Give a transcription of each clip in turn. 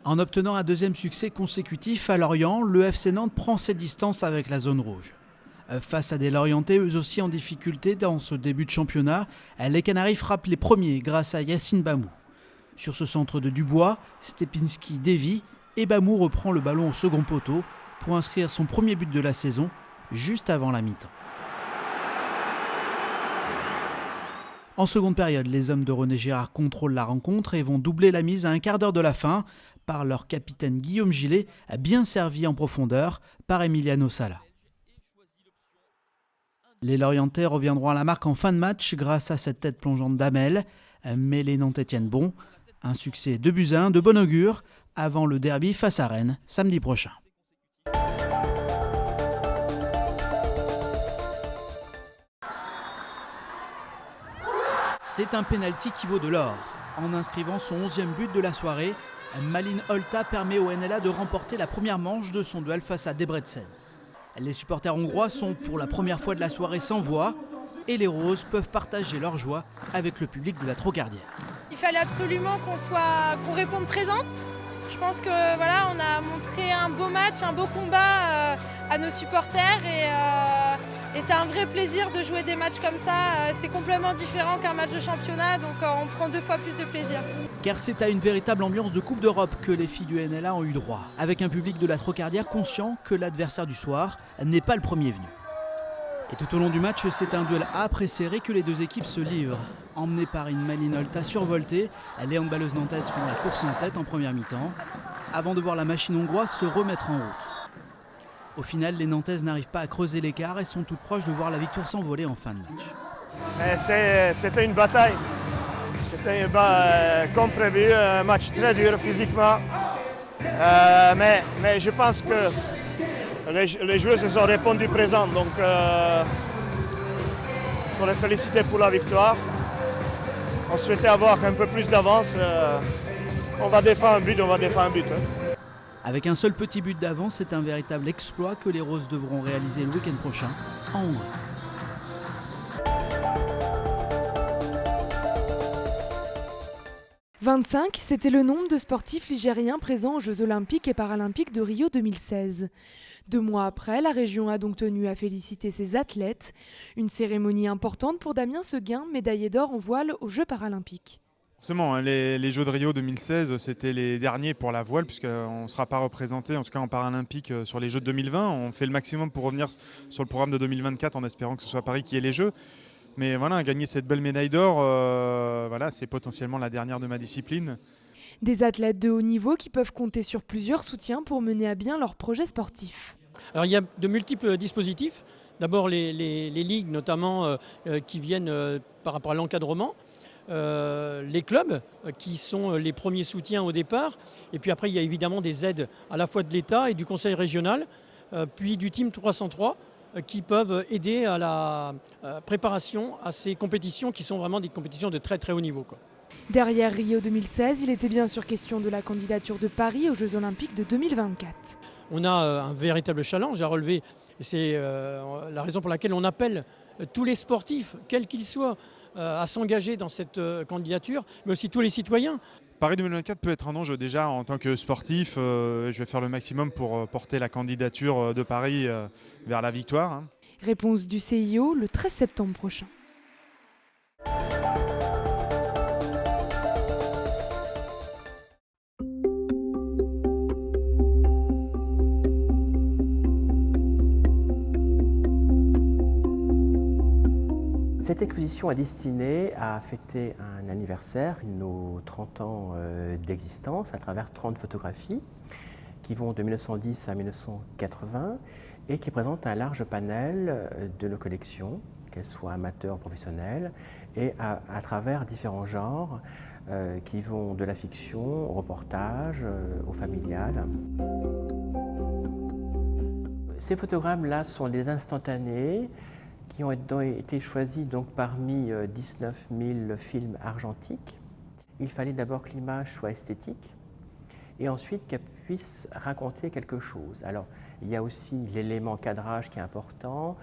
En obtenant un deuxième succès consécutif à Lorient, le FC Nantes prend ses distances avec la zone rouge. Face à des Lorientais eux aussi en difficulté dans ce début de championnat, les Canaries frappent les premiers grâce à Yacine Bamou. Sur ce centre de Dubois, Stepinski dévie et Bamou reprend le ballon au second poteau pour inscrire son premier but de la saison juste avant la mi-temps. En seconde période, les hommes de René Girard contrôlent la rencontre et vont doubler la mise à un quart d'heure de la fin par leur capitaine Guillaume Gillet, bien servi en profondeur par Emiliano Sala. Les Lorientais reviendront à la marque en fin de match grâce à cette tête plongeante d'Amel, mais les Nantais tiennent bon. Un succès 2-1 de bon augure avant le derby face à Rennes samedi prochain. C'est un pénalty qui vaut de l'or. En inscrivant son 11e but de la soirée, Malin Holta permet au NLA de remporter la première manche de son duel face à Debrecen. Les supporters hongrois sont pour la première fois de la soirée sans voix et les Roses peuvent partager leur joie avec le public de la Trocardière. Il fallait absolument qu'on réponde présente. Je pense que voilà, on a montré un beau match, un beau combat à nos supporters et c'est un vrai plaisir de jouer des matchs comme ça. C'est complètement différent qu'un match de championnat, donc on prend 2 fois plus de plaisir. Car c'est à une véritable ambiance de Coupe d'Europe que les filles du NLA ont eu droit, avec un public de la Trocardière conscient que l'adversaire du soir n'est pas le premier venu. Et tout au long du match, c'est un duel âpre et serré que les deux équipes se livrent. Emmenées par une Malin Holta survoltée, les handballeuses nantaises font la course en tête en première mi-temps, avant de voir la machine hongroise se remettre en route. Au final, les Nantaises n'arrivent pas à creuser l'écart et sont toutes proches de voir la victoire s'envoler en fin de match. C'était une bataille. C'était comme prévu, un match très dur physiquement. Mais je pense que les joueuses ont répondu présent. Donc il faut les féliciter pour la victoire. On souhaitait avoir un peu plus d'avance. On va défendre un but. Avec un seul petit but d'avance, c'est un véritable exploit que les Roses devront réaliser le week-end prochain en Hongrie. « 25, c'était le nombre de sportifs ligériens présents aux Jeux Olympiques et Paralympiques de Rio 2016. 2 mois après, la région a donc tenu à féliciter ses athlètes. Une cérémonie importante pour Damien Seguin, médaillé d'or en voile aux Jeux Paralympiques. Forcément, les Jeux de Rio 2016, c'était les derniers pour la voile, puisqu'on ne sera pas représenté, en tout cas en paralympique, sur les Jeux de 2020. On fait le maximum pour revenir sur le programme de 2024 en espérant que ce soit Paris qui ait les Jeux. Mais voilà, gagner cette belle médaille d'or, voilà, c'est potentiellement la dernière de ma discipline. Des athlètes de haut niveau qui peuvent compter sur plusieurs soutiens pour mener à bien leurs projets sportifs. Alors il y a de multiples dispositifs. D'abord les ligues notamment qui viennent par rapport à l'encadrement. Les clubs qui sont les premiers soutiens au départ. Et puis après il y a évidemment des aides à la fois de l'État et du Conseil régional, puis du Team 303 qui peuvent aider à la préparation à ces compétitions qui sont vraiment des compétitions de très très haut niveau, quoi. Derrière Rio 2016, il était bien sûr question de la candidature de Paris aux Jeux Olympiques de 2024. On a un véritable challenge à relever. C'est la raison pour laquelle on appelle tous les sportifs, quels qu'ils soient, à s'engager dans cette candidature, mais aussi tous les citoyens. Paris 2024 peut être un enjeu. Déjà, en tant que sportif, je vais faire le maximum pour porter la candidature de Paris vers la victoire. Réponse du CIO le 13 septembre prochain. Cette exposition est destinée à fêter un anniversaire, nos 30 ans d'existence, à travers 30 photographies qui vont de 1910 à 1980 et qui présentent un large panel de nos collections, qu'elles soient amateurs ou professionnelles, et à travers différents genres qui vont de la fiction au reportage, au familial. Ces photogrammes-là sont des instantanés qui ont été choisis donc parmi 19 000 films argentiques. Il fallait d'abord que l'image soit esthétique et ensuite qu'elle puisse raconter quelque chose. Alors, il y a aussi l'élément cadrage qui est important,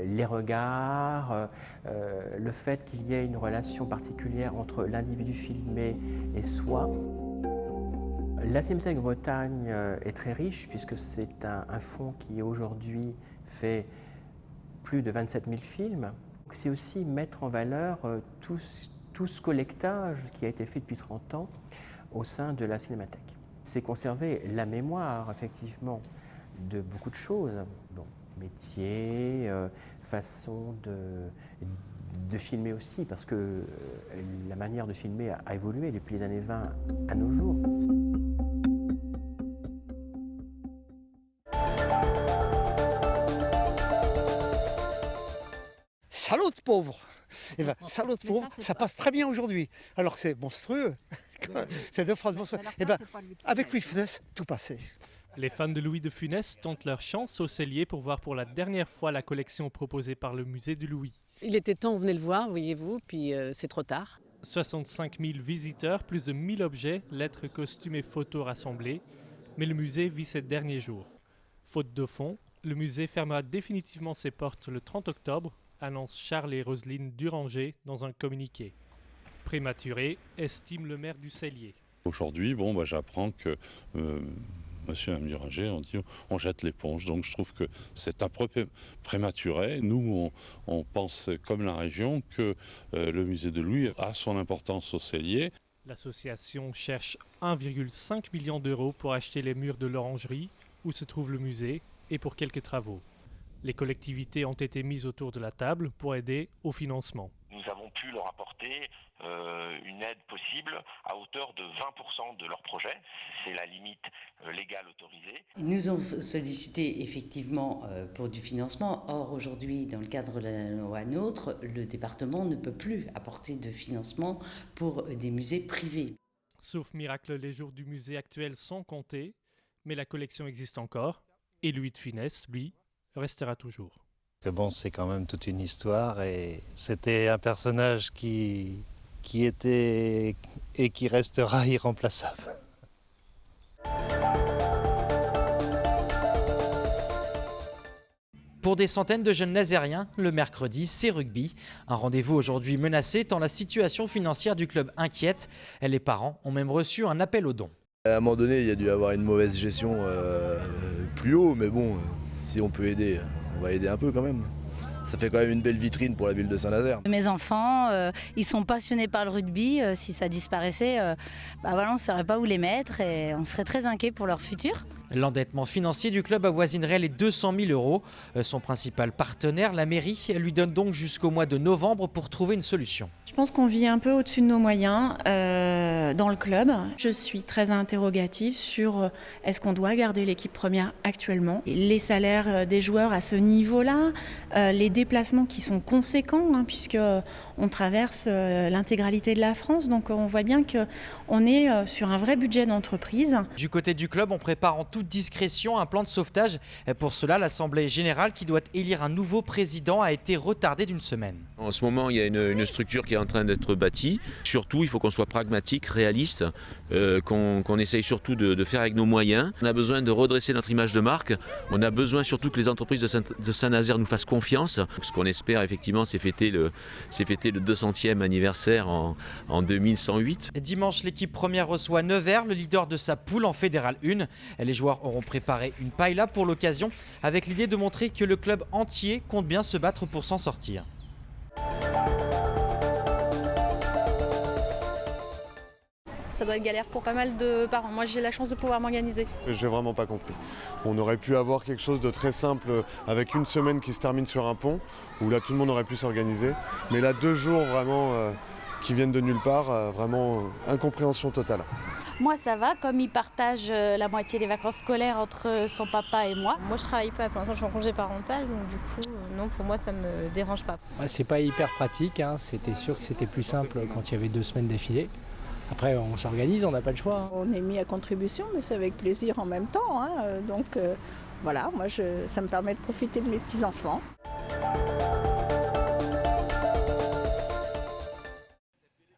les regards, le fait qu'il y ait une relation particulière entre l'individu filmé et soi. La Cinémathèque de Bretagne est très riche puisque c'est un fonds qui aujourd'hui fait plus de 27 000 films. C'est aussi mettre en valeur tout ce collectage qui a été fait depuis 30 ans au sein de la Cinémathèque. C'est conserver la mémoire, effectivement, de beaucoup de choses. Bon, métier, façon de filmer aussi, parce que la manière de filmer a évolué depuis les années 20 à nos jours. Salaud de pauvre. Eh ben, salaud de pauvre, ça passe très bien aujourd'hui. Alors que c'est monstrueux. C'est deux phrases monstrueuses. Eh ben, avec Louis de Funès, tout passé. Les fans de Louis de Funès tentent leur chance au cellier pour voir pour la dernière fois la collection proposée par le musée du Louis. Il était temps, on venait le voir, voyez-vous, puis c'est trop tard. 65 000 visiteurs, plus de 1000 objets, lettres, costumes et photos rassemblés. Mais le musée vit ses derniers jours. Faute de fonds, le musée fermera définitivement ses portes le 30 octobre, annonce Charles et Roselyne Duranger dans un communiqué. Prématuré, estime le maire du Cellier. Aujourd'hui, j'apprends que monsieur et Mme Duranger on jette l'éponge. Donc je trouve que c'est un peu prématuré. Nous, on pense, comme la région, que le musée de Louis a son importance au Cellier. L'association cherche 1,5 million d'euros pour acheter les murs de l'orangerie, où se trouve le musée, et pour quelques travaux. Les collectivités ont été mises autour de la table pour aider au financement. Nous avons pu leur apporter une aide possible à hauteur de 20% de leur projet. C'est la limite légale autorisée. Ils nous ont sollicité effectivement pour du financement. Or, aujourd'hui, dans le cadre de la loi NOTRe, le département ne peut plus apporter de financement pour des musées privés. Sauf miracle, les jours du musée actuel sont comptés, mais la collection existe encore. Et Louis de Funès, lui, restera toujours. C'est quand même toute une histoire et c'était un personnage qui était et qui restera irremplaçable. Pour des centaines de jeunes nazériens, le mercredi, c'est rugby. Un rendez-vous aujourd'hui menacé tant la situation financière du club inquiète. Les parents ont même reçu un appel aux dons. À un moment donné, il y a dû avoir une mauvaise gestion plus haut, mais bon, si on peut aider, on va aider un peu quand même. Ça fait quand même une belle vitrine pour la ville de Saint-Nazaire. Mes enfants, ils sont passionnés par le rugby. Si ça disparaissait, on ne saurait pas où les mettre et on serait très inquiets pour leur futur. L'endettement financier du club avoisinerait les 200 000 euros. Son principal partenaire, la mairie, lui donne donc jusqu'au mois de novembre pour trouver une solution. Je pense qu'on vit un peu au-dessus de nos moyens dans le club. Je suis très interrogative sur est-ce qu'on doit garder l'équipe première actuellement. Les salaires des joueurs à ce niveau-là, les déplacements qui sont conséquents, puisque on traverse l'intégralité de la France. Donc on voit bien qu'on est sur un vrai budget d'entreprise. Du côté du club, on prépare en toute discrétion un plan de sauvetage. Pour cela, l'Assemblée générale qui doit élire un nouveau président a été retardée d'une semaine. En ce moment, il y a une structure qui est en train d'être bâtie. Surtout, il faut qu'on soit pragmatique, réaliste, qu'on essaye surtout de faire avec nos moyens. On a besoin de redresser notre image de marque. On a besoin surtout que les entreprises de Saint-Nazaire nous fassent confiance. Ce qu'on espère, effectivement, c'est fêter le 200e anniversaire en 2108. Dimanche, l'équipe première reçoit Nevers, le leader de sa poule en Fédéral 1. Les joueurs auront préparé une paella pour l'occasion, avec l'idée de montrer que le club entier compte bien se battre pour s'en sortir. Ça doit être galère pour pas mal de parents. Moi, j'ai la chance de pouvoir m'organiser. J'ai vraiment pas compris. On aurait pu avoir quelque chose de très simple avec une semaine qui se termine sur un pont, où là tout le monde aurait pu s'organiser. Mais là, 2 jours vraiment qui viennent de nulle part, vraiment incompréhension totale. Moi, ça va, comme il partage la moitié des vacances scolaires entre son papa et moi. Moi, je travaille pas. Pour l'instant, je suis en congé parental, donc du coup, non, pour moi, ça me dérange pas. C'est pas hyper pratique, C'était sûr que c'était plus simple quand il y avait 2 semaines d'affilée. Après, on s'organise, on n'a pas le choix. On est mis à contribution, mais c'est avec plaisir en même temps. Donc voilà, moi, ça me permet de profiter de mes petits-enfants.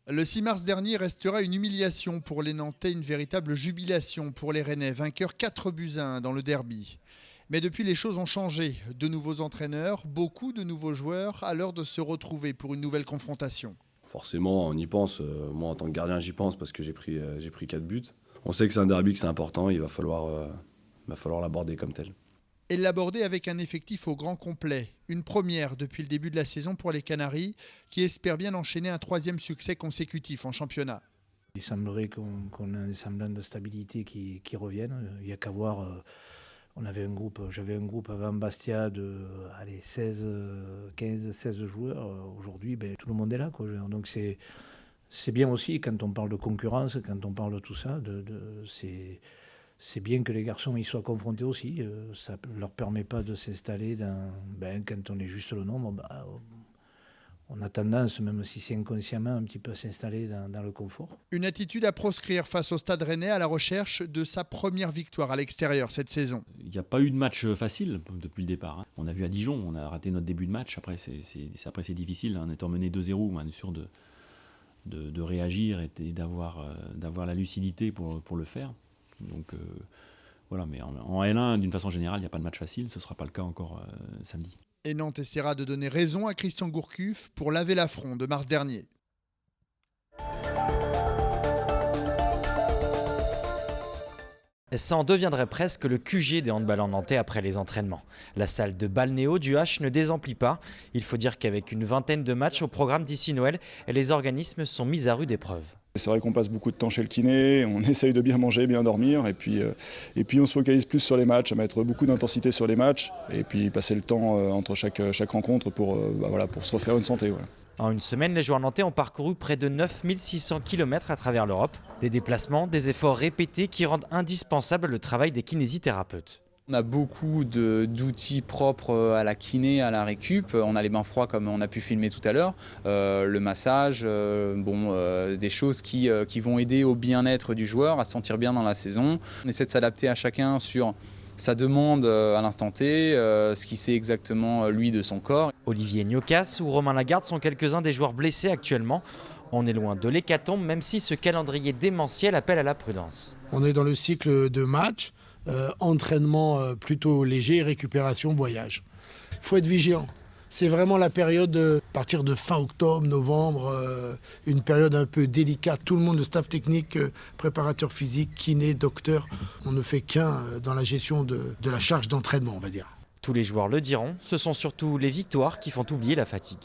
Le 6 mars dernier restera une humiliation pour les Nantais, une véritable jubilation pour les Rennais, vainqueurs 4-1 dans le derby. Mais depuis, les choses ont changé. De nouveaux entraîneurs, beaucoup de nouveaux joueurs, à l'heure de se retrouver pour une nouvelle confrontation. Forcément, on y pense. Moi, en tant que gardien, j'y pense parce que j'ai pris 4 buts. on sait que c'est un derby, que c'est important, il va falloir l'aborder comme tel. Et l'aborder avec un effectif au grand complet. Une première depuis le début de la saison pour les Canaries, qui espèrent bien enchaîner un 3e succès consécutif en championnat. Il semblerait qu'on ait un semblant de stabilité qui revienne. Il n'y a qu'à voir, j'avais un groupe avant Bastia de 15-16 joueurs. Aujourd'hui, tout le monde est là, quoi. Donc c'est bien aussi quand on parle de concurrence, quand on parle de tout ça, c'est bien que les garçons y soient confrontés aussi. Ça ne leur permet pas de s'installer quand on est juste le nombre. On a tendance, même si c'est inconsciemment, un petit peu à s'installer dans le confort. Une attitude à proscrire face au Stade Rennais à la recherche de sa première victoire à l'extérieur cette saison. Il n'y a pas eu de match facile depuis le départ. On a vu à Dijon, on a raté notre début de match. Après, c'est difficile, en étant mené 2-0, on est sûr de réagir et d'avoir la lucidité pour le faire. Donc voilà, mais en L1, d'une façon générale, il n'y a pas de match facile. Ce ne sera pas le cas encore samedi. Et Nantes essaiera de donner raison à Christian Gourcuff pour laver l'affront de mars dernier. Ça en deviendrait presque le QG des handballeurs nantais après les entraînements. La salle de balnéo du H ne désemplit pas. Il faut dire qu'avec une vingtaine de matchs au programme d'ici Noël, les organismes sont mis à rude épreuve. C'est vrai qu'on passe beaucoup de temps chez le kiné, on essaye de bien manger, bien dormir, et puis on se focalise plus sur les matchs, à mettre beaucoup d'intensité sur les matchs, et puis passer le temps entre chaque rencontre pour se refaire une santé. Voilà. En une semaine, les joueurs nantais ont parcouru près de 9600 km à travers l'Europe. Des déplacements, des efforts répétés qui rendent indispensable le travail des kinésithérapeutes. On a beaucoup d'outils propres à la kiné, à la récup. On a les bains froids comme on a pu filmer tout à l'heure, le massage, des choses qui vont aider au bien-être du joueur, à se sentir bien dans la saison. On essaie de s'adapter à chacun sur sa demande à l'instant T, ce qu'il sait exactement lui de son corps. Olivier Gnocas ou Romain Lagarde sont quelques-uns des joueurs blessés actuellement. On est loin de l'hécatombe, même si ce calendrier démentiel appelle à la prudence. On est dans le cycle de match. Entraînement plutôt léger, récupération, voyage. Il faut être vigilant. C'est vraiment la période, à partir de fin octobre, novembre, une période un peu délicate. Tout le monde, le staff technique, préparateur physique, kiné, docteur, on ne fait qu'un dans la gestion de la charge d'entraînement, on va dire. Tous les joueurs le diront, ce sont surtout les victoires qui font oublier la fatigue.